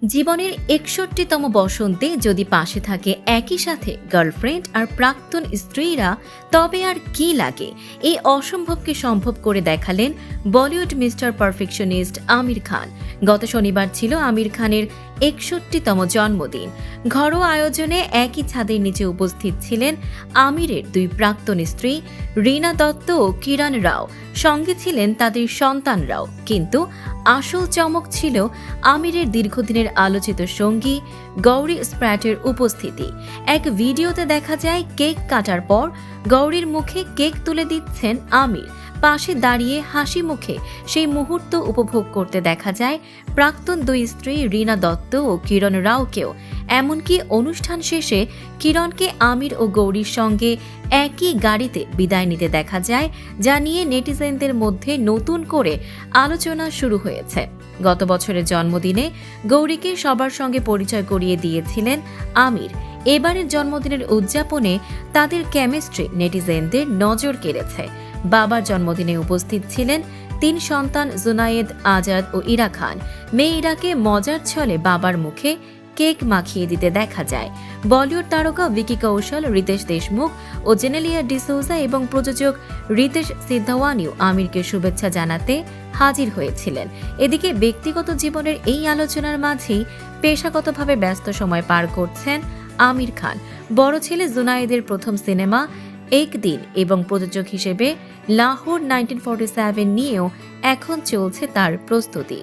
জীবনের ৬১তম বসন্তে যদি পাশে থাকে একই সাথে গার্লফ্রেন্ড আর প্রাক্তন স্ত্রীরা, তবে আর কি লাগে। এই অসম্ভবকে সম্ভব করে দেখালেন বলিউড মিস্টার পারফেকশনিস্ট আমির খান। গত শনিবার ছিল আমির খানের ৬১তম জন্মদিন। ঘরোয়া আয়োজনে একই ছাদের নিচে উপস্থিত ছিলেন আমিরের দুই প্রাক্তন স্ত্রী রীনা দত্ত ও কিরণ রাও। সঙ্গে ছিলেন তাদের সন্তানরাও। কিন্তু আসল চমক ছিল আমিরের দীর্ঘদিনের আলোচিত সঙ্গী গৌরী স্প্র্যাটের উপস্থিতি। এক ভিডিওতে দেখা যায় কেক কাটার পর গৌরীর মুখে কেক তুলে দিচ্ছেন আমির। পাশে দাঁড়িয়ে হাসি মুখে সেই মুহূর্ত উপভোগ করতে দেখা যায় প্রাক্তন দুই স্ত্রী রীনা দত্ত ও কিরণ রাওকেও। এমনকি অনুষ্ঠান শেষে কিরণকে আমির ও গৌরীর সঙ্গে একই গাড়িতে বিদায় নিতে দেখা যায়, যা নিয়ে নেটিজেনদের মধ্যে নতুন করে আলোচনা শুরু হয়েছে। গত বছরের জন্মদিনে গৌরীকে সবার সঙ্গে পরিচয় করিয়ে দিয়েছিলেন আমির। এবারের জন্মদিনের উদযাপনে তাদের কেমিস্ট্রি নেটিজেনদের নজর কেড়েছে। বাবার জন্মদিনে উপস্থিত ছিলেন তিন সন্তান জুনায়েদ, আজাদ ও ইরা খান। মেয়ে ইরাকে মজার ছলে বাবার মুখে কেক মাখিয়ে দিতে দেখা যায়। বলিউড তারকা ভিকি কৌশল, রিতেশ দেশমুখ ও জেনেলিয়া ডিসোজা এবং প্রযোজক রিতেশ সিদ্ধাওয়ানিও আমিরকে শুভেচ্ছা জানাতে হাজির হয়েছিলেন। এদিকে ব্যক্তিগত জীবনের এই আলোচনার মাঝেই পেশাগতভাবে ব্যস্ত সময় পার করছেন আমির খান। বড় ছেলে জুনায়েদের প্রথম সিনেমা একদিন এবং প্রযোজক হিসেবে লাহোর 1947 নিয়েও এখন চলছে তার প্রস্তুতি।